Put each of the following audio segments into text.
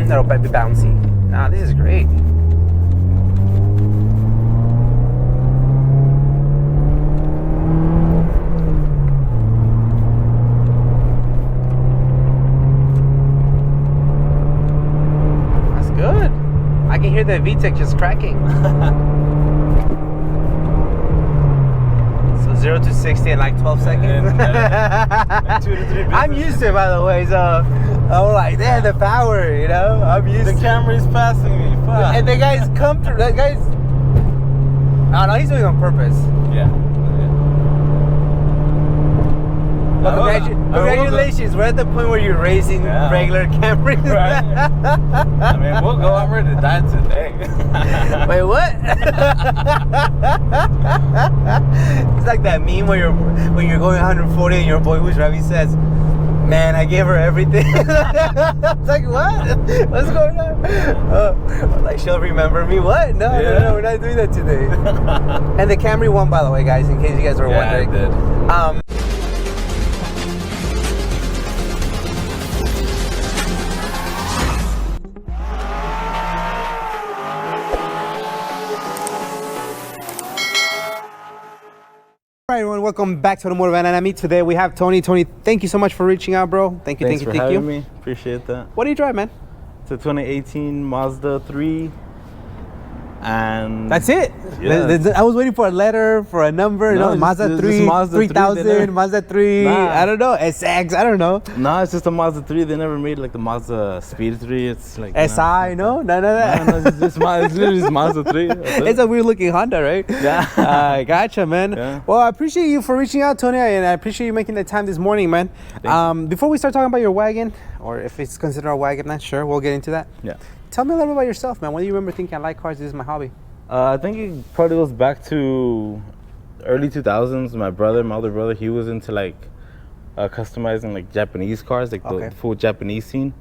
That'll be bouncy. Nah, this is great. That's good. I can hear the VTEC just cracking. 0 to 60 in like 12 seconds. And 2 to 3 I'm used to it, by the way, so I'm like, yeah, the power, you know? I'm used to it. The camera's passing me. Fuck. And the guy's comfortable. That guy's... Oh, no, he's doing it on purpose. Yeah. Well, congratulations. We're at the point where you're racing regular Camrys. Right. I mean, we'll go. I'm ready to die today. Wait, what? It's like that meme where you're going 140 and your boy who's driving says, "Man, I gave her everything." It's like, what? What's going on? Like, she'll remember me. What? No, we're not doing that today. And the Camry won, by the way, guys, in case you guys were wondering. Yeah, it did. All right, everyone, welcome back to Automotive Anatomy. Today we have Tony. Tony, thank you so much for reaching out, bro. Thank you. Thanks for having me. Appreciate that. What do you drive, man? It's a 2018 Mazda 3. And that's it. Yeah. I was waiting for a letter, for a number. No, Mazda 3, Mazda 3000, Mazda 3. Nah. I don't know. SX, I don't know. No, it's just a Mazda 3. They never made like the Mazda Speed 3. It's like SI, no? No, it's literally just Mazda 3. It's a weird looking Honda, right? Yeah. Gotcha, man. Yeah. Well, I appreciate you for reaching out, Tony, and I appreciate you making the time this morning, man. Before we start talking about your wagon, or if it's considered a wagon, not sure. We'll get into that. Yeah. Tell me a little bit about yourself, man. When do you remember thinking I like cars? This is my hobby. I think it probably goes back to early 2000s. My older brother, he was into like customizing like Japanese cars, like the full Japanese scene.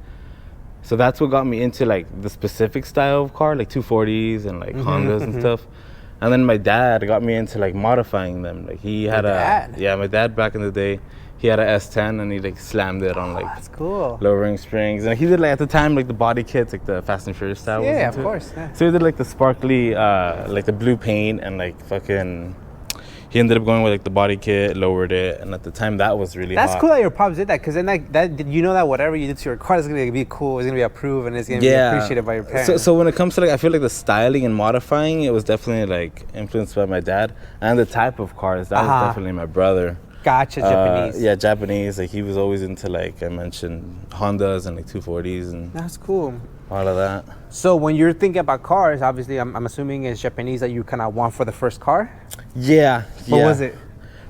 So that's what got me into like the specific style of car, like 240s and like Hondas and stuff. And then my dad got me into like modifying them. Like he had my dad back in the day, he had a S10 and he like slammed it on like that's cool. Lowering springs. And he did like at the time like the body kits, like the Fast and Furious style. Yeah, of course. Yeah. So he did like the sparkly, like the blue paint and like fucking. He ended up going with like the body kit, lowered it, and at the time that was really hot. That's cool that your pops did that, because then that you know that whatever you did to your car is gonna be cool, it's gonna be approved, and it's gonna be appreciated by your parents. So when it comes to like, I feel like the styling and modifying, it was definitely like influenced by my dad, and the type of cars that was definitely my brother. Gotcha, Japanese. Yeah, Japanese. Like he was always into like I mentioned Hondas and like 240s and. That's cool. All of that. So when you're thinking about cars, obviously I'm assuming it's Japanese that you kind of want for the first car? Yeah. What was it?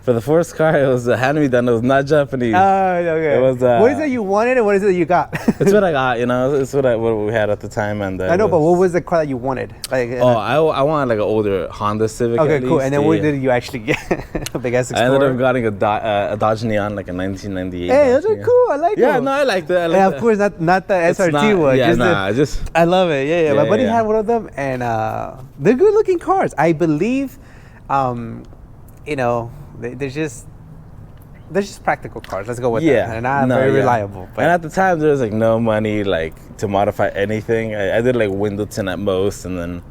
For the first car, it was a hand-me-down. It was not Japanese. Oh, okay. It was. What is it you wanted and what is it that you got? It's what I got, you know. It's what we had at the time. And I know, but what was the car that you wanted? Like, I wanted like an older Honda Civic. Okay, cool. And then what did you actually get? A big ass Explorer? I ended up getting a Dodge Neon, like a 1998. Hey, those are cool. I like them. Yeah, no, I like that. And of course, not the SRT one. Yeah, I love it. Yeah. My buddy had one of them, and they're good-looking cars. I believe, you know, they're just practical cars. Let's go with that. And not very reliable. But. And at the time, there was like no money like to modify anything. I did like window tint at most, and then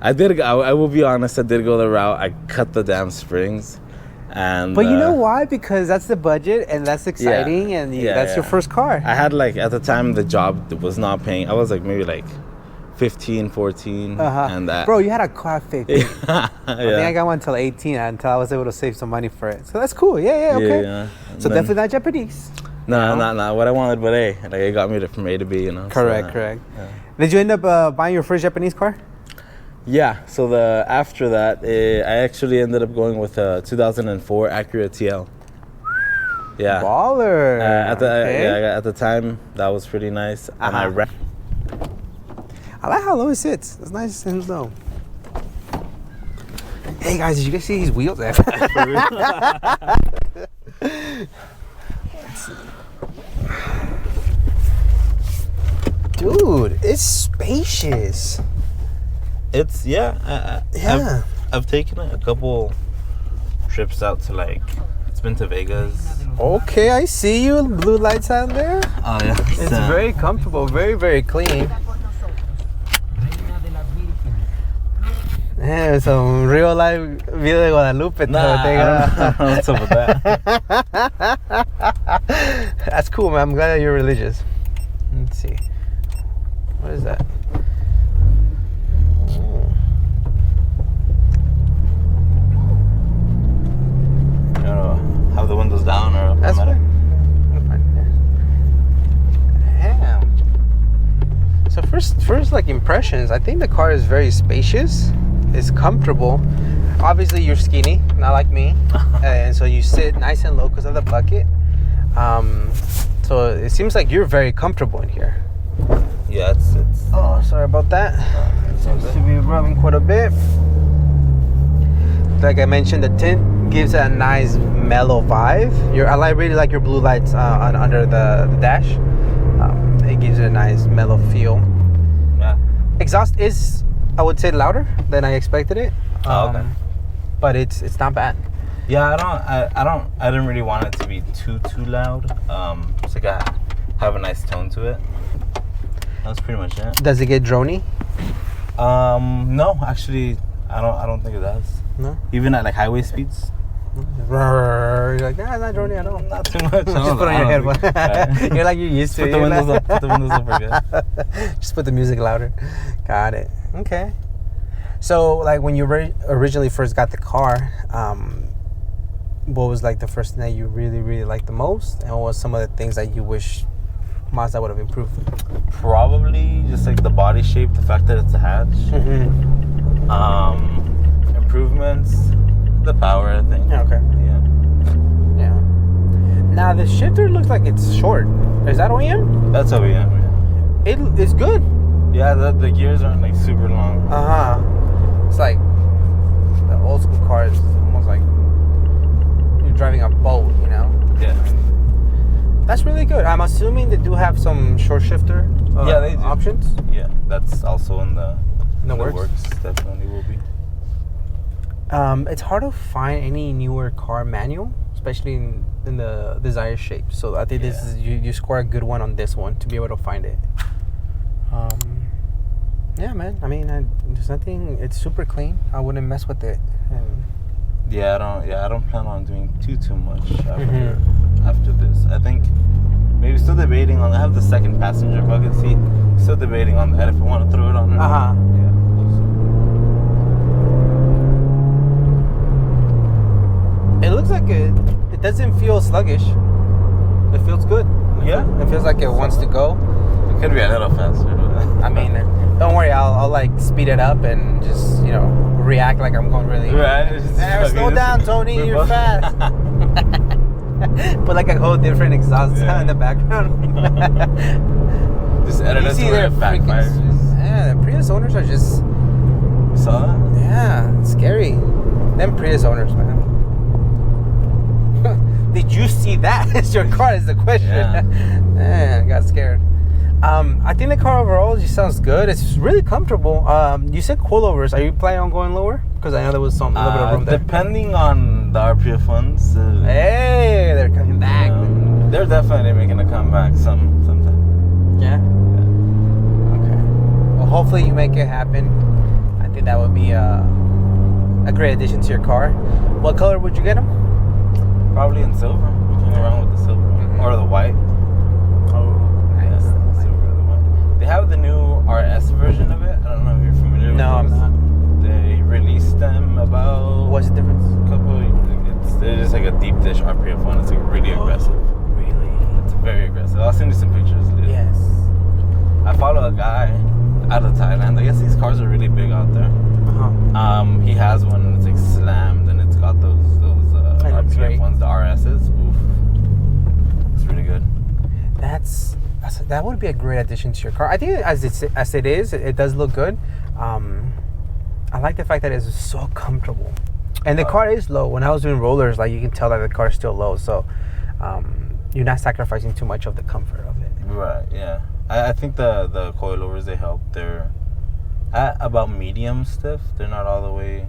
I will be honest, I did go the route. I cut the damn springs. But you know why? Because that's the budget and that's exciting and that's your first car. I had like at the time the job was not paying. I was like maybe like 15, 14 and that. Bro, you had a car 15. I think I got one until 18 until I was able to save some money for it. So that's cool. Okay. So definitely not Japanese. No, not what I wanted, but hey, like it got me from A to B, you know. Correct. Yeah. Did you end up buying your first Japanese car? Yeah, so after that, I actually ended up going with a 2004 Acura TL. Yeah. Baller. At the time, that was pretty nice. And I like how low it sits. It's nice and low. Hey guys, did you guys see these wheels? Dude, it's spacious. It's I've taken a couple trips out to it's been to Vegas. Okay, I see you. Blue lights on there. Oh yeah. It's very comfortable, very, very clean. Yeah, some real life Vida de Guadalupe. Nah, I don't know what's up with that. That's cool, man. I'm glad that you're religious. Let's see. What is that? Oh. You know, have the windows down or That's fine. Damn. So first like impressions, I think the car is very spacious. It's comfortable. Obviously, you're skinny, not like me, and so you sit nice and low because of the bucket. So it seems like you're very comfortable in here. Yeah, it's. Oh, sorry about that. Seems to be rubbing quite a bit. Like I mentioned, the tint gives it a nice mellow vibe. I really like your blue lights under the dash. It gives it a nice mellow feel. Yeah. Exhaust is, I would say, louder than I expected it. Okay. But it's not bad. Yeah, I didn't really want it to be too loud. It's like I have a nice tone to it. That's pretty much it. Does it get droney? No, actually, I don't think it does. No. Even at like highway speeds. You're like, nah, it's not droney at all. Not too much. Just put on your headphone. You're like, you're used to it. Put the windows up. Put the windows up for good. Just put the music louder. Got it. Okay. So, like, when you originally first got the car, what was like the first thing that you really, really liked the most, and what was some of the things that you wish Mazda would have improved? Probably just like the body shape, the fact that it's a hatch. Mm-hmm. Improvements, the power, I think. Yeah, okay. Yeah. Now the shifter looks like it's short. Is that OEM? That's OEM. Yeah. It's good. Yeah, the gears aren't like super long. It's like the old school car is almost like you're driving a boat, you know? Yeah. That's really good. I'm assuming they do have some short shifter yeah, they do. Options. Yeah, that's also in the works. Definitely will be. It's hard to find any newer car manual, especially in the desired shape. So I think this is you score a good one on this one to be able to find it. Yeah, man. I mean, there's nothing. It's super clean. I wouldn't mess with it. I don't plan on doing too much after this. I think maybe still debating on. I have the second passenger bucket seat. Still debating on that if I want to throw it on or not. Yeah. It looks like it doesn't feel sluggish. It feels good. It feels like it wants to go. It could be a little faster. I mean, don't worry. I'll like speed it up and just react like I'm going really. Right. Slow down, Tony. You're fast. Put like a whole different exhaust in the background. Just edit it to where it backfires. Yeah, the Prius owners are just. You saw that? Yeah, it's scary. Them Prius owners, man. Did you see that? It's your car is the question. Yeah, I got scared. I think the car overall just sounds good. It's really comfortable. You said coilovers. Are you planning on going lower? Because I know there was a little bit of room there. Depending on the RPF funds. Hey, they're coming back. They're definitely making a comeback sometime. Yeah? Okay. Well, hopefully you make it happen. I think that would be a great addition to your car. What color would you get them? Probably in silver. We can go around with the silver. Or the white. They have the new RS version of it. I don't know if you're familiar with it. No, I'm not. They released them about... What's the difference? It's just like a deep dish RPF one. It's like really aggressive. Really? It's very aggressive. I'll send you some pictures later. Yes. I follow a guy out of Thailand. I guess these cars are really big out there. He has one and it's like slammed and it's got those RPF ones, the RSs. Oof. It's really good. That would be a great addition to your car. I think as it is, it does look good. I like the fact that it's so comfortable, and the car is low. When I was doing rollers, like you can tell that the car is still low, so you're not sacrificing too much of the comfort of it. Right. Yeah. I think the coilovers, they help. They're at about medium stiff. They're not all the way.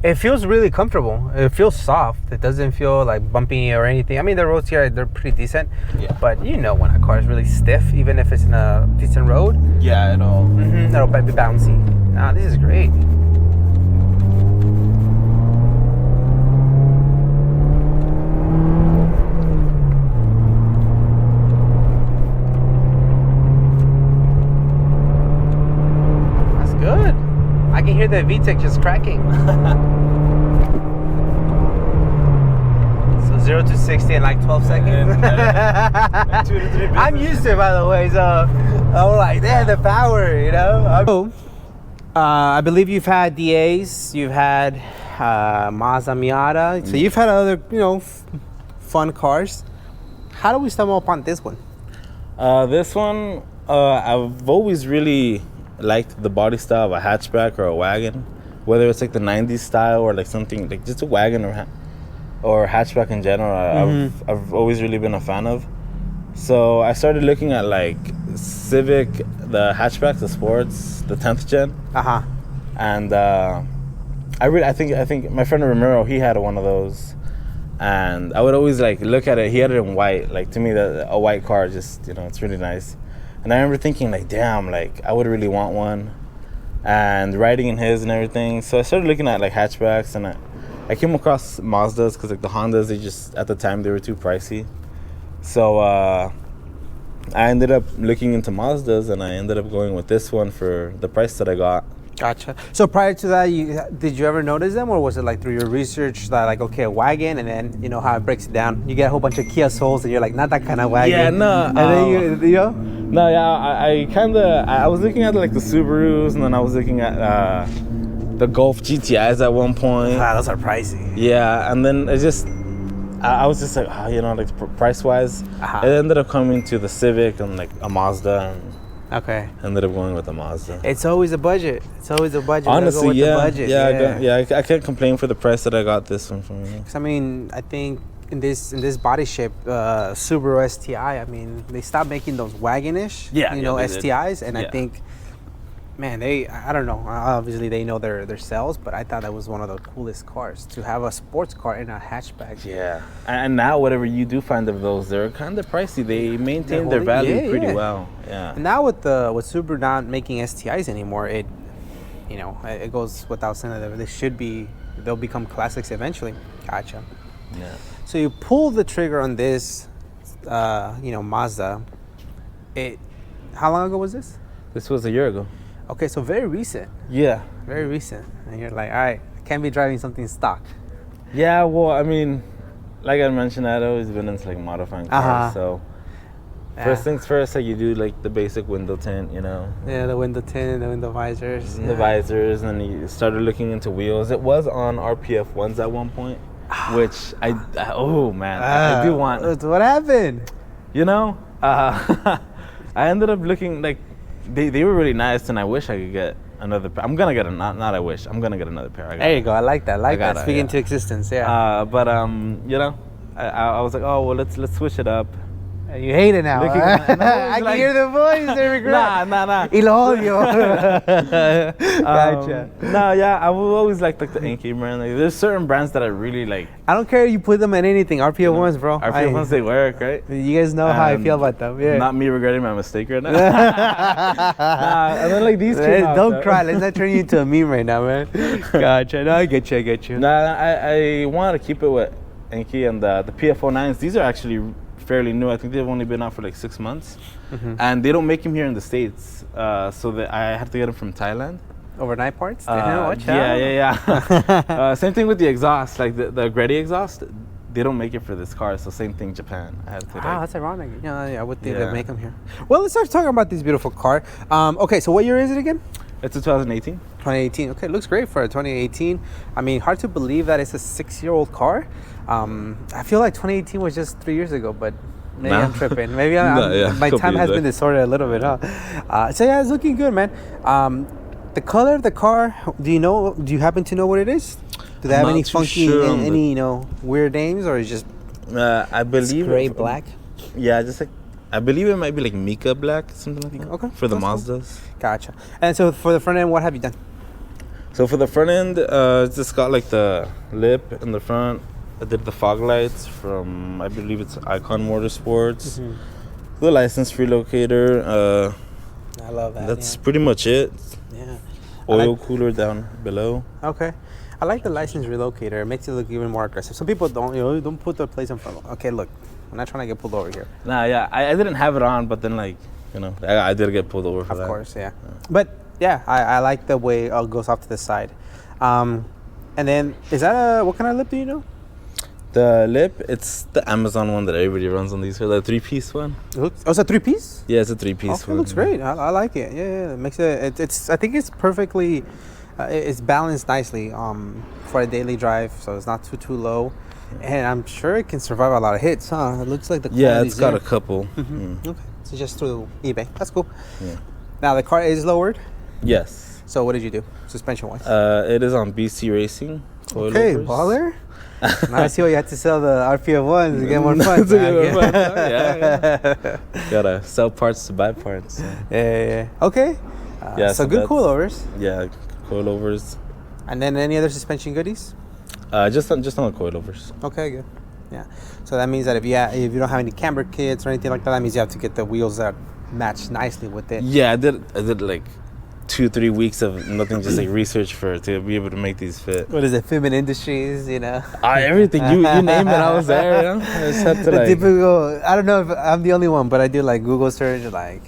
It feels really comfortable. It feels soft. It doesn't feel like bumpy or anything. I mean, the roads here, they're pretty decent. Yeah. But when a car is really stiff, even if it's in a decent road. Yeah, it'll be bouncy. This is great. hear the VTEC just cracking. So 0 to 60 in like 12 seconds. Like 2 to 3 I'm used to it, by the way. So I'm like, damn, the power, you know. I believe you've had DAs, you've had Mazda Miata, so you've had other, you know, fun cars. How do we stumble upon this one? This one, I've always really liked the body style of a hatchback or a wagon, whether it's like the 90s style or like something like just a wagon or hatchback in general. I've always really been a fan of. So I started looking at like Civic, the hatchbacks, the sports, the 10th gen. And I think my friend Romero, he had one of those, and I would always like look at it. He had it in white. Like, to me, a white car just, you know, it's really nice. And I remember thinking like, damn, like I would really want one, and riding in his and everything. So I started looking at like hatchbacks, and I came across Mazdas because like the Hondas, they just, at the time, they were too pricey. So I ended up looking into Mazdas, and I ended up going with this one for the price that I got. Gotcha. So prior to that, did you ever notice them, or was it like through your research that like, okay, a wagon, and then you know how it breaks it down? You get a whole bunch of Kia Souls, and you're like, not that kind of wagon. Yeah, no. And then you know? No, yeah, I was looking at like the Subarus, and then I was looking at the Golf GTIs at one point. Wow, those are pricey. Yeah, and then I was just like, you know, like price-wise, it ended up coming to the Civic and like a Mazda. And okay. Ended up going with the Mazda. It's always a budget. It's always a budget. Honestly, go yeah, the budget. I can't complain for the price that I got this one from. Because I mean, I think in this body shape, Subaru STI, I mean, they stopped making those wagonish, STIs, and I think, man, I don't know. Obviously, they know their sales, but I thought that was one of the coolest cars to have a sports car in a hatchback. Yeah, and now whatever you do find of those, they're kind of pricey. They maintain their value pretty well. Yeah. And now with Subaru not making STIs anymore, it goes without saying that they'll become classics eventually. Gotcha. Yeah. So you pull the trigger on this, Mazda. How long ago was this? This was a year ago. Okay, so very recent. Yeah. Very recent. And you're like, all right, I can't be driving something stock. Yeah, well, I mean, like I mentioned, I'd always been into like modifying cars. So first things first, like you do like the basic window tint, you know. Yeah, the window tint, the window visors. The visors, and then you started looking into wheels. It was on RPF ones at one point, which I do want. What happened? You know, I ended up looking like they were really nice, and I wish I could get another pair. I'm gonna get I'm gonna get another pair. There you go. I like that. I like that. Speaking to existence. Yeah. But you know, I was like, oh well, let's switch it up. You hate it now. I can hear the voice. They regret. Nah. Y lo odio. Gotcha. No, yeah, I will always like the Inky brand. Like, there's certain brands that I really like. I don't care if you put them in anything. RPF ones, bro. RPF ones, they work, right? You guys know how I feel about them. Yeah. Not me regretting my mistake right now. And then like these came out. Don't cry. Let's not turn you into a meme right now, man. Gotcha. No, I get you. Nah, I want to keep it with Inky and the PF09s. These are actually fairly new. I think they've only been out for like 6 months, and they don't make them here in the States, so that I had to get them from Thailand. Overnight parts? Yeah. Same thing with the exhaust, like the Agretti exhaust. They don't make it for this car, so same thing Japan. I had to. That's ironic. Yeah, I would think they'd make them here. Well, let's start talking about this beautiful car. Okay, so what year is it again? It's a 2018. 2018. Okay, looks great for a 2018. I mean, hard to believe that it's a 6-year-old car. I feel like 2018 was just 3 years ago, but maybe I'm tripping. Maybe my time has been distorted a little bit, huh? So yeah, it's looking good, man. The color of the car, do you happen to know what it is? Do they have any funky, any weird names, or is just I believe gray black? Yeah, just like I believe it might be like Mica black, something like that. Okay. For the Mazdas. Gotcha. And so for the front end, what have you done? So for the front end, it's just got like the lip in the front. I did the fog lights from, I believe it's Icon Motorsports. The license relocator. I love that. That's pretty much it. Yeah. Oil cooler down below. Okay. I like the license relocator. It makes it look even more aggressive. Some people don't put their plates in front. Okay, look. I'm not trying to get pulled over here. Nah, yeah. I didn't have it on, but then I did get pulled over for that. Of course, yeah. But Yeah, I like the way it goes off to the side. And then, is that what kind of lip do you know? The lip, it's the Amazon one that everybody runs on these. The 3-piece one. Oh, it's a 3-piece? Yeah, it's a 3-piece one. It looks great. I like it. Yeah. It makes it. It's. I think it's perfectly. It's balanced nicely. For a daily drive, so it's not too low, and I'm sure it can survive a lot of hits. Huh? It looks like the. Yeah, it's got a couple. Okay, so just through eBay. That's cool. Yeah. Now the car is lowered. Yes. So what did you do, suspension wise? It is on BC Racing. Okay, baller. Now I see why you had to sell the RPF ones to get more fun. Yeah. Gotta sell parts to buy parts. So. Yeah. Okay. So good coilovers. Yeah, coilovers. And then any other suspension goodies? Just on the coilovers. Okay, good. Yeah. So that means that if you don't have any camber kits or anything like that, that means you have to get the wheels that match nicely with it. Yeah, I did like 2-3 weeks of nothing, just like research to be able to make these fit. What is it, Film Industries, you know? Everything, you name it, I was there. You know? I just had to the typical, I don't know if I'm the only one, but I do like Google search, like,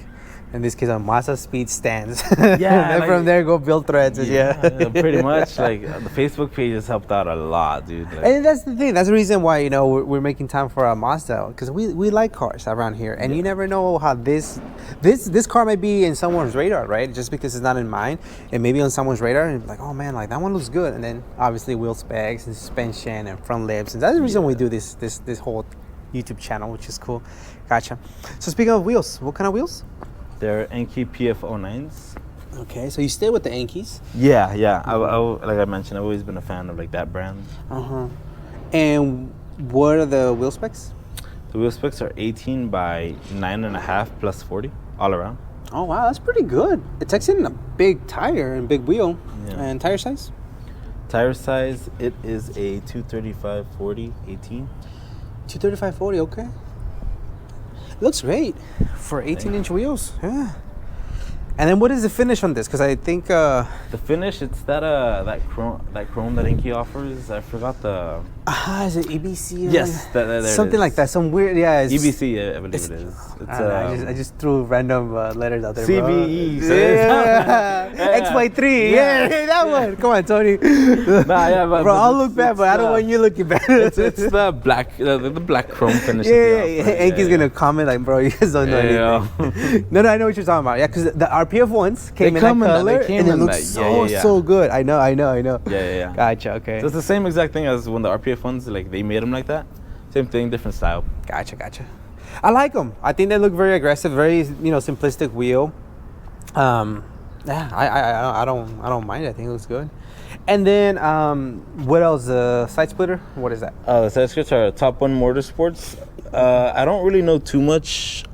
in this case, on Mazda speed stands. Yeah. And from there, go build threads. Yeah. Pretty much. Like, the Facebook page has helped out a lot, dude. Like, and that's the thing. That's the reason why, we're making time for a Mazda. Because we like cars around here. And you never know how this car may be in someone's radar, right? Just because it's not in mine. It may be on someone's radar. And like, oh, man, like, that one looks good. And then, obviously, wheel specs and suspension and front lips. And that's the reason we do this whole YouTube channel, which is cool. Gotcha. So, speaking of wheels, what kind of wheels? They're Enkei PF09s. Okay, so you stay with the Enkeis? Yeah. I, like I mentioned, I've always been a fan of like that brand. And what are the wheel specs? The wheel specs are 18 by 9.5 plus 40 all around. Oh wow, that's pretty good. It takes in a big tire and big wheel. Yeah. And tire size? Tire size, it is a 235/40 18. 235/40, okay. It looks great for 18-inch wheels. Yeah. And then what is the finish on this? Because I think the finish, it's that chrome that Enkei offers. I forgot the. Is it EBC? Yes, something like that. Some weird, yeah. EBC, I believe it is. I just threw random letters out there. CBE. XY3. Yeah, that one. Come on, Tony. Bro, I'll look bad, but I don't want you looking bad. It's the black, the black chrome finish. Enkei's gonna comment like, bro, you guys don't know anything. No, I know what you're talking about. Yeah, because the RPF ones came in that color, and it looks so good. I know. Yeah. Gotcha. Okay. So it's the same exact thing as when the RPF ones, like they made them like that. Same thing, different style. Gotcha. I like them. I think they look very aggressive, very simplistic wheel. Yeah, I don't mind it. I think it looks good. And then what else? Side splitter. What is that? The side splits are Top One Motorsports. I don't really know too much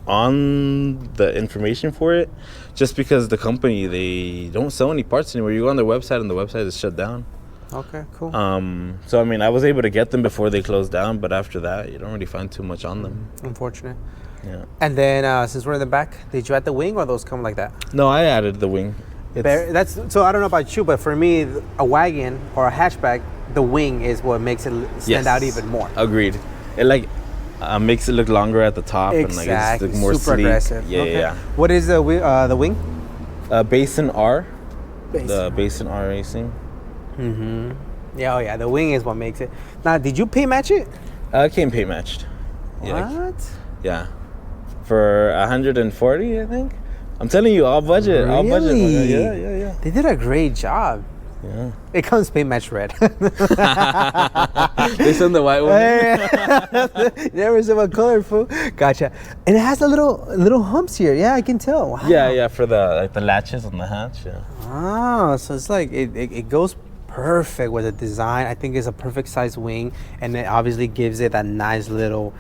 on the information for it, just because the company, they don't sell any parts anymore. You go on their website and the website is shut down. Okay, cool. So I mean, I was able to get them before they closed down, but after that, you don't really find too much on them. Unfortunate. Yeah. And then since we're in the back, did you add the wing or those come like that? No, I added the wing. That's so. I don't know about you, but for me, a wagon or a hatchback, the wing is what makes it stand out even more. Agreed. It like makes it look longer at the top. Exactly. And like it's like more super sleek. Aggressive. Yeah. What is the wing? Basin R. The Basin R Racing. Yeah. Oh yeah. The wing is what makes it. Now, did you paint match it? It came paint matched. What? Yeah. For 140, I think. I'm telling you, all budget. Really? All budget. Yeah. They did a great job. Yeah. It comes paint match red. They send the white one. Never seen what color, fool. Gotcha. And it has a little humps here. Yeah, I can tell. Wow. Yeah. For the latches on the hatch. Yeah. Ah, so it's like it goes perfect with the design. I think it's a perfect size wing, and it obviously gives it that nice little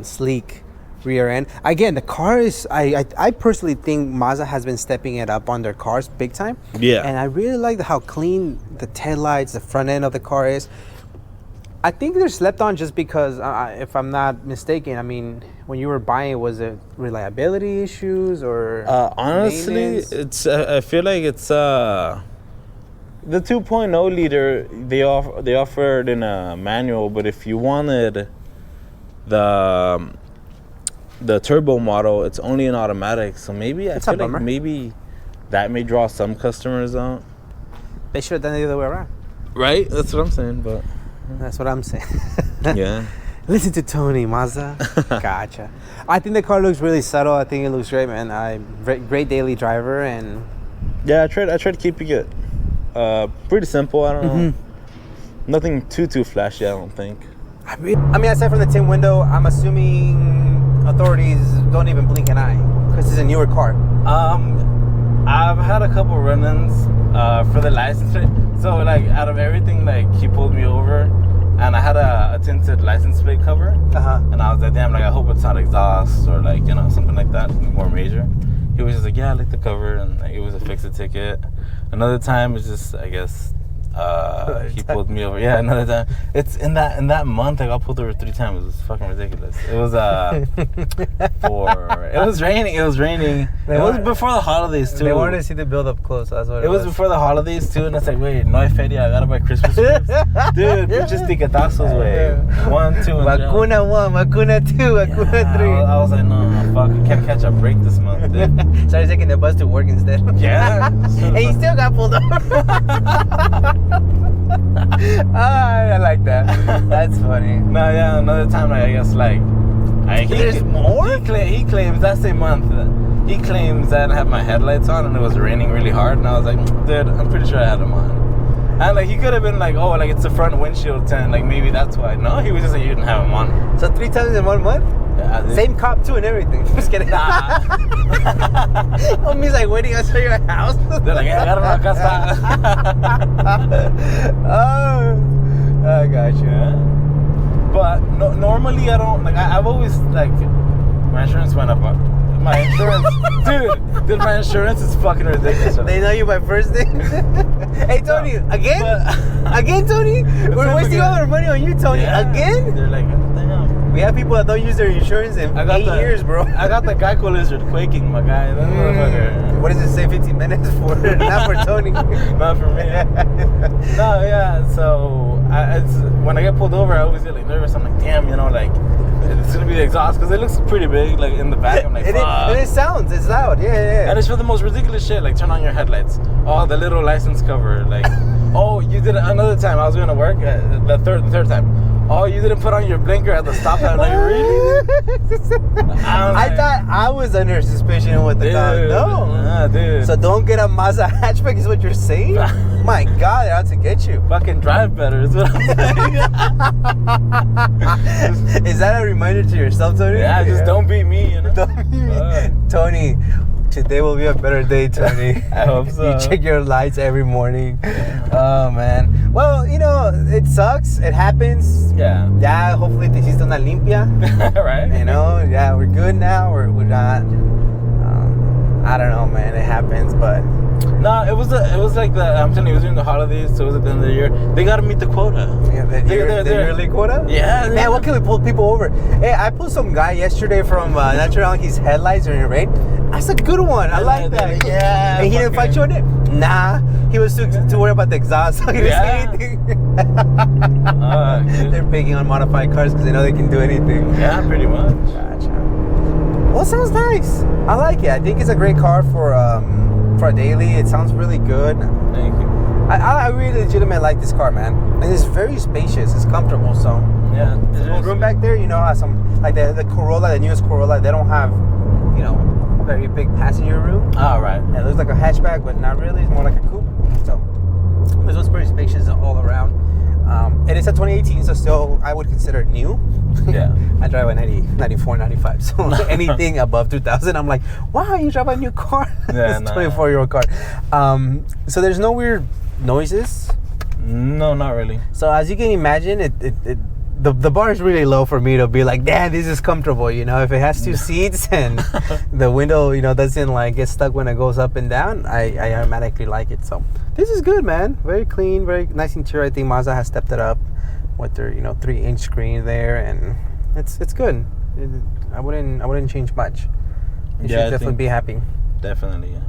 sleek rear end. Again, the car is, I personally think Mazda has been stepping it up on their cars big time. Yeah. And I really like how clean the taillights, the front end of the car is. I think they're slept on just because, if I'm not mistaken, I mean, when you were buying, was it reliability issues or honestly, it's I feel like it's the 2.0 liter they offered in a manual, but if you wanted the turbo model, it's only an automatic. So maybe I feel like maybe that may draw some customers out. They should have done it the other way around. Right? That's what I'm saying, but... That's what I'm saying. Yeah. Listen to Tony, Mazda. Gotcha. I think the car looks really subtle. I think it looks great, man. Great daily driver, and... Yeah, I tried keeping it pretty simple. I don't know. Nothing too flashy, I don't think. I mean, aside from the tint window, I'm assuming authorities don't even blink an eye because it's a newer car. I've had a couple run-ins for the license plate. So, like, out of everything, like, he pulled me over, and I had a tinted license plate cover. And I was like, damn, like, I hope it's not exhaust or, like, you know, something like that, something more major. He was just like, yeah, I like the cover, and like, it was a fix-it ticket. Another time, it's just, I guess, he pulled me over. Yeah, another time. It's in that month, I got pulled over 3 times. It was fucking ridiculous. It was it was raining. It was before the holidays too. They wanted to see the build up close. That's what it was. It was before the holidays too, and it's like, wait, no hay feria. I gotta buy Christmas gifts. Dude, pinches tiquetazos, way. 1, 2, and Vacuna 1, vacuna 2, vacuna 3. I was like, no, fuck, I can't catch a break this month, dude. Started taking the bus to work instead. Yeah. And he still got pulled over. I like that. That's funny. No, yeah, another time, like, I guess, like... There's more? He claims, that same month, he claims that I didn't have my headlights on and it was raining really hard. And I was like, dude, I'm pretty sure I had them on. And, like, he could have been like, oh, like, it's the front windshield tint. Like, maybe that's why. No, he was just like, you didn't have them on. So 3 times in 1 month? Yeah, same cop, too, and everything. Just kidding. Nah. Homie's like waiting outside your house. They're like, I got him acá está. Oh, I got you. Yeah. But normally I don't, like, I've always, like, my insurance went up. My insurance, dude, my insurance is fucking ridiculous. They know you by first name. Hey, Tony, again? Again, Tony? We're wasting all our money on you, Tony. Yeah. Again? They're like, damn. We have people that don't use their insurance in 8 years, bro. I got the Geico lizard quaking, my guy. That motherfucker. What does it say 15 minutes for? Not for Tony. Not for me. No, yeah, so when I get pulled over, I always get like nervous. I'm like, damn, you know, like, it's gonna be the exhaust because it looks pretty big, like in the back. I'm like, fuck. And it sounds, it's loud, yeah. And it's for the most ridiculous shit, like turn on your headlights. Oh, the little license cover, like, oh, you did it another time. I was going to work, the third time. Oh, you didn't put on your blinker at the stop sign. Like, really? I thought I was under suspicion with the car. No. Nah, dude. So don't get a Mazda hatchback is what you're saying? My God, they're out to get you. Fucking drive better is what I'm saying. Is that a reminder to yourself, Tony? Yeah, just don't be me, you know? Don't be me. Tony, today will be a better day, Tony. I hope so. You check your lights every morning. Oh, man. Well, you know, it sucks. It happens. Yeah. Yeah, hopefully te hiciste una limpia. Right. You know, yeah, we're good now. We're not. I don't know, man. It happens, but... No, it was like I'm telling you, it was during the holidays, so it was at the end of the year. They gotta meet the quota. Yeah, the yearly quota? Yeah. Man, what can we pull people over? Hey, I pulled some guy yesterday from Natural. His headlights are in rain. That's a good one. I like that. Yeah. And he didn't fight you on it? Nah. He was too worried about the exhaust. So he didn't say anything. They're picking on modified cars because they know they can do anything. Yeah, pretty much. Gotcha. Well, it sounds nice. I like it. I think it's a great car for a daily. It sounds really good. Thank you. I really legitimately like this car, man. And it's very spacious. It's comfortable. So yeah, there's no room back there. You know, some like the Corolla, the newest Corolla, they don't have, you know, very big passenger room. Oh, right. Yeah, it looks like a hatchback, but not really. It's more like a coupe. So this one's pretty spacious all around. It is a 2018, so still I would consider it new. Yeah. I drive a 94, 95, so anything above 2000, I'm like, wow, you drive a new car. Yeah, It's a 24-year-old car. So there's no weird noises. No, not really. So as you can imagine, the bar is really low for me to be like, damn, this is comfortable. You know, if it has 2 seats and the window, you know, doesn't like get stuck when it goes up and down, I automatically like it. So this is good, man. Very clean, very nice interior. I think Mazda has stepped it up with their, you know, 3-inch screen there, and it's good. I wouldn't change much. You should definitely be happy. Definitely, yeah.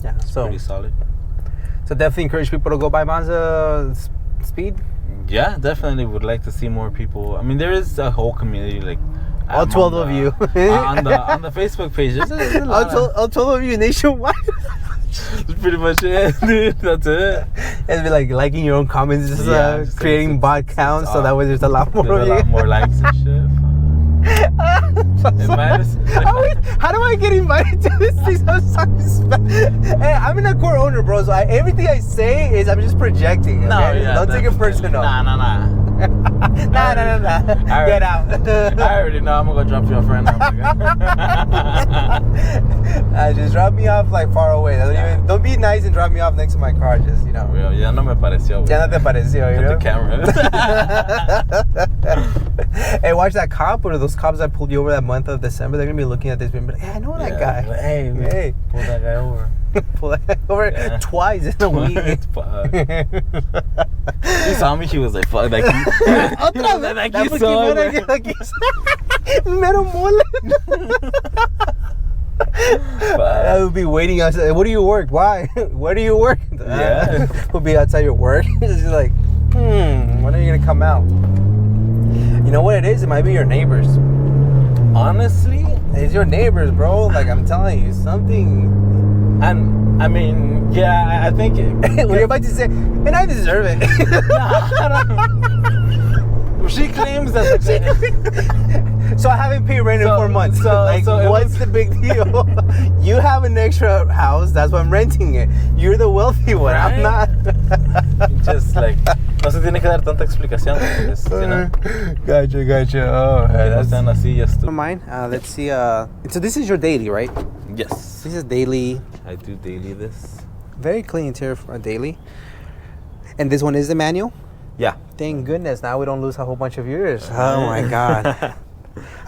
Yeah, it's pretty solid. So definitely encourage people to go buy Mazda Speed. Yeah, definitely would like to see more people. I mean, there is a whole community, like all 12 of you on the Facebook page. There's a lot all 12 of you nationwide. That's pretty much it, dude. That's it. It's be like liking your own comments, just, Just creating like, bot counts, so that way there's a lot more. There's a lot more likes and shit. How do I get invited to this thing? I'm so Hey, I'm an Accord owner, bro. So everything I say is I'm just projecting. Okay? No, yeah, don't take it personal. Nah. Nah. Get out. I already know. I'm gonna go drop you off right now. Just drop me off like far away. Don't be nice and drop me off next to my car. Just Real, ya no me pareció. Ya no te pareció, you know? The camera. Hey, watch that cop or those cops that pulled you over that month of December. They're gonna be looking at this and be like, hey, I know that guy. Hey, pull that guy over. Pull that guy over twice in a week. He saw me. He was like, "Fuck!" Like, he saw me. Mero mole. I would be waiting outside. What do you work? Why? Where do you work? Yeah. We'll be outside your work. It's just like, when are you gonna come out? You know what it is? It might be your neighbors. Honestly, it's your neighbors, bro. Like I'm telling you, something. And I mean, yeah, I think. What you're about to say, and I deserve it. She claims that. So I haven't paid rent in 4 months. So what's the big deal? You have an extra house. That's why I'm renting it. You're the wealthy one. Right? I'm not. Just like no se tiene que dar tanta explicación. Gotcha. Oh, that's así, just mine. Let's see. So this is your daily, right? Yes. This is daily. I do daily this. Very clean interior for a daily. And this one is the manual? Yeah. Thank goodness. Now we don't lose a whole bunch of years. Oh my God.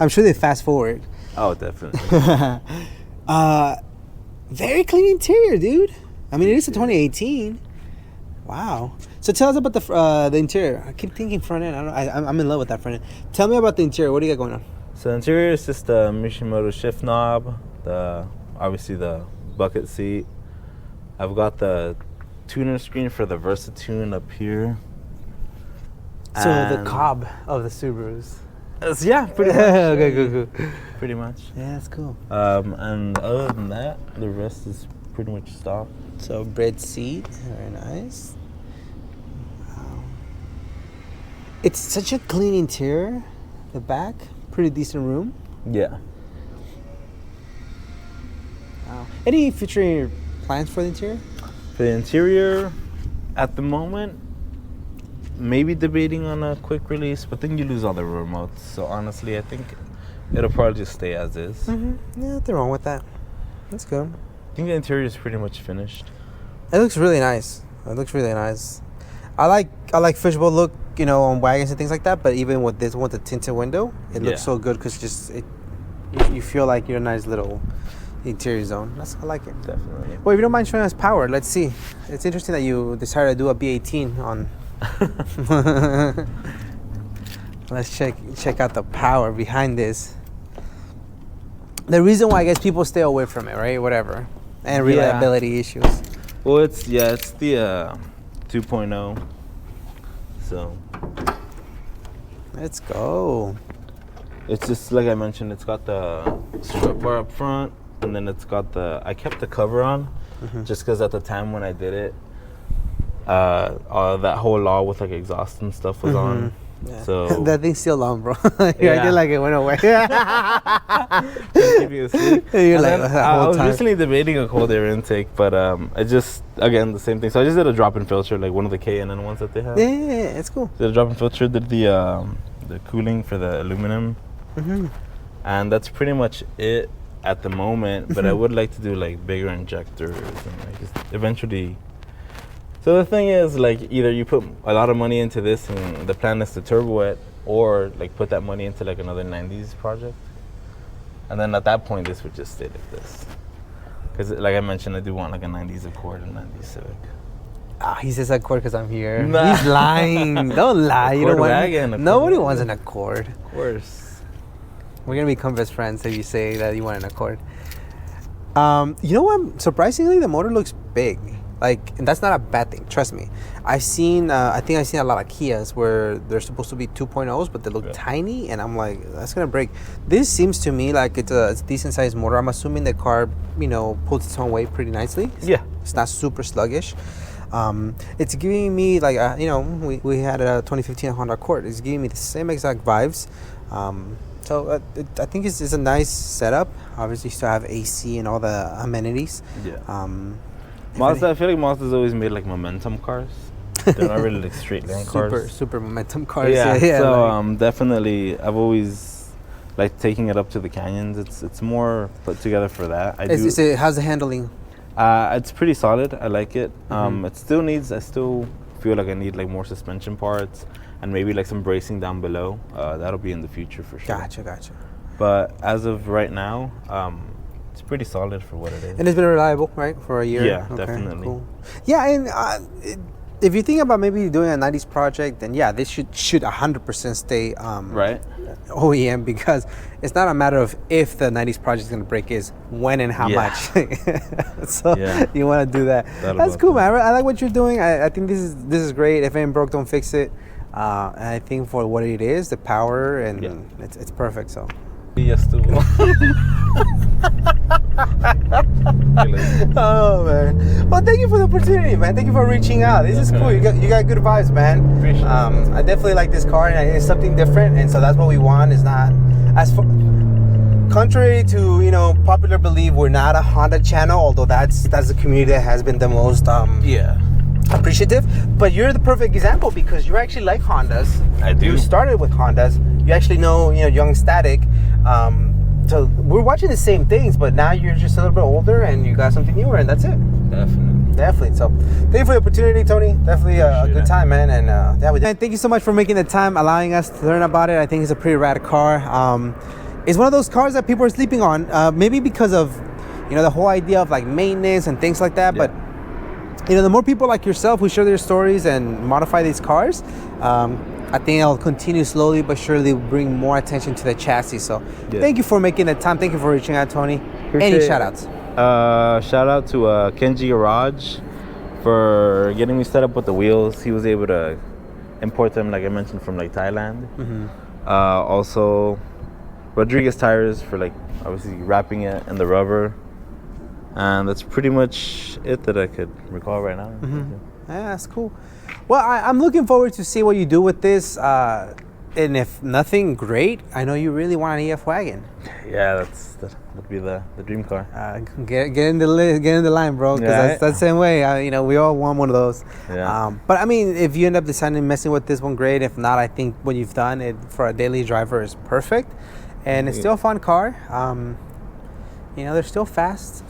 I'm sure they fast forward. Oh, definitely. Very clean interior, dude. I mean, it is a 2018. Wow. So tell us about the interior. I keep thinking front end. I'm in love with that front end. Tell me about the interior. What do you got going on? So the interior is just the Mishimoto shift knob, obviously the bucket seat. I've got the tuner screen for the Versatune up here. So the cob of the Subarus. Yeah, pretty much. Okay, cool. Pretty much. Yeah, that's cool. And other than that, the rest is pretty much stock. So bread seat, very nice. Wow. It's such a clean interior. The back, pretty decent room. Yeah. Wow. Any future plans for the interior? For the interior, at the moment, maybe debating on a quick release, but then you lose all the remotes. So honestly, I think it'll probably just stay as is. Mm-hmm. Yeah, nothing wrong with that. That's good. I think the interior is pretty much finished. It looks really nice. I like fishbowl look, on wagons and things like that. But even with this one, the tinted window, it looks so good because you feel like you're in a nice little interior zone. I like it. Definitely. Well, if you don't mind showing us power, let's see. It's interesting that you decided to do a B18 on. Let's check out the power behind this. The reason why I guess people stay away from it, right? Whatever, and reliability issues. Well, it's the 2.0. So let's go. It's just like I mentioned. It's got the strut bar up front, and then it's got I kept the cover on, just because at the time when I did it, that whole law with like exhaust and stuff was on. Yeah. So that thing's still on, bro. I did like it went away. You're I was recently debating a cold air intake, but I just again the same thing. So I just did a drop-in filter, like one of the K&N ones that they have. Yeah, it's cool. Did a drop-in filter, did the cooling for the aluminum, and that's pretty much it at the moment. But I would like to do like bigger injectors and like eventually. So the thing is, like, either you put a lot of money into this and the plan is to turbo it, or like put that money into like another 90s project. And then at that point, this would just stay like this. Because like I mentioned, I do want like a 90s Accord and 90s Civic. He says Accord because I'm here. Nah. He's lying. Don't lie. You don't want Wagon, nobody wants an Accord. Of course. We're going to become best friends if you say that you want an Accord. You know what? Surprisingly, the motor looks big. Like, and that's not a bad thing. Trust me. I think I've seen a lot of Kias where they're supposed to be 2.0s, but they look tiny, and I'm like, that's gonna break. This seems to me like it's a decent sized motor. I'm assuming the car, pulls its own weight pretty nicely. Yeah. It's not super sluggish. It's giving me like we had a 2015 Honda Accord. It's giving me the same exact vibes. So I think it's a nice setup. Obviously, you still have AC and all the amenities. Yeah. Mazda, I feel like Mazda's always made like momentum cars. They're not really like straight line cars. Super momentum cars. Yeah. So definitely, I've always liked taking it up to the canyons. It's more put together for that. How's the handling? It's pretty solid. I like it. I still feel like I need like more suspension parts and maybe like some bracing down below. That'll be in the future for sure. Gotcha. But as of right now, it's pretty solid for what it is. And it's been reliable, right, for a year? Yeah, okay, definitely. Cool. Yeah, and if you think about maybe doing a 90s project, then yeah, this should 100% stay right OEM, because it's not a matter of if the 90s project is going to break, is when and how much. So you want to do that. That's cool, man. I like what you're doing. I think this is great. If it ain't broke, don't fix it. And I think for what it is, the power, and it's perfect. So. Yes, too. Oh man! Well, thank you for the opportunity, man. Thank you for reaching out. This is cool. You got good vibes, man. Appreciate it. I definitely like this car, and it's something different, and so that's what we want. Is not as contrary to popular belief, we're not a Honda channel, although that's the community that has been the most appreciative. But you're the perfect example, because you actually like Hondas. I do. You started with Hondas. You actually know Young Static. So we're watching the same things, but now you're just a little bit older and you got something newer, and that's it. Definitely. So thank you for the opportunity, Tony. Definitely a good time, man. And thank you so much for making the time, allowing us to learn about it. I think it's a pretty rad car. It's one of those cars that people are sleeping on, maybe because of the whole idea of like maintenance and things like that. But the more people like yourself who share their stories and modify these cars, I think I'll continue slowly but surely bring more attention to the chassis. So thank you for making the time. Thank you for reaching out, Tony. Any shout outs? Shout out to Kenji Garage for getting me set up with the wheels. He was able to import them, like I mentioned, from like Thailand. Also Rodriguez Tires for like obviously wrapping it in the rubber. And that's pretty much it that I could recall right now. Yeah, that's cool. Well, I'm looking forward to see what you do with this. And if nothing, great. I know you really want an EF wagon. Yeah, that'd be the dream car. Get in the line, bro. Because that's the same way. We all want one of those. Yeah. But I mean, if you end up deciding messing with this one, great. If not, I think what you've done it for a daily driver is perfect, and it's still a fun car. They're still fast.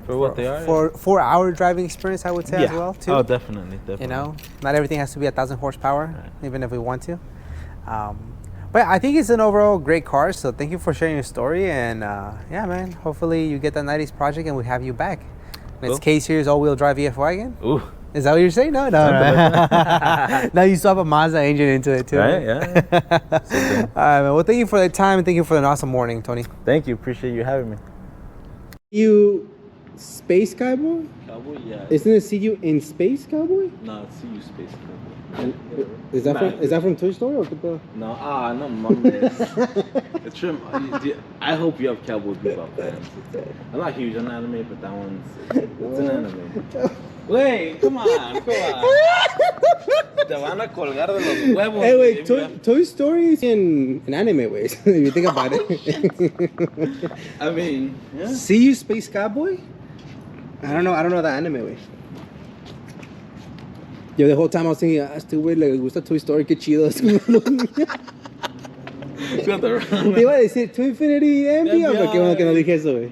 For what they are. For 4 hour driving experience, I would say as well too. Oh, definitely. Not everything has to be 1,000 horsepower, even if we want to. But I think it's an overall great car. So thank you for sharing your story, and man, hopefully you get the 90s project and we have you back. Next case here is all-wheel drive EF wagon. Ooh. Is that what you're saying? No. Now you swap a Mazda engine into it too. Right, yeah. All right, man. Well, thank you for the time, and thank you for an awesome morning, Tony. Thank you. Appreciate you having me. You Space Cowboy? Cowboy, yeah. Isn't it see you in Space Cowboy? No, it's see you Space Cowboy. And is that from Toy Story or the? No, no, mom. It's from. I hope you have Cowboy Bebop fans. I'm not huge on anime, but that it's an anime. Wait, come on. Te van a colgar de los huevos. Hey, wait, Toy Story is in anime ways, if you think about it. I mean, yeah. See you, Space Cowboy? I don't know the anime way. Yo, the whole time I was thinking, este güey le gusta Toy Story, qué chido. Te iba a decir, To Infinity and Beyond, pero qué bueno que no dije eso, güey.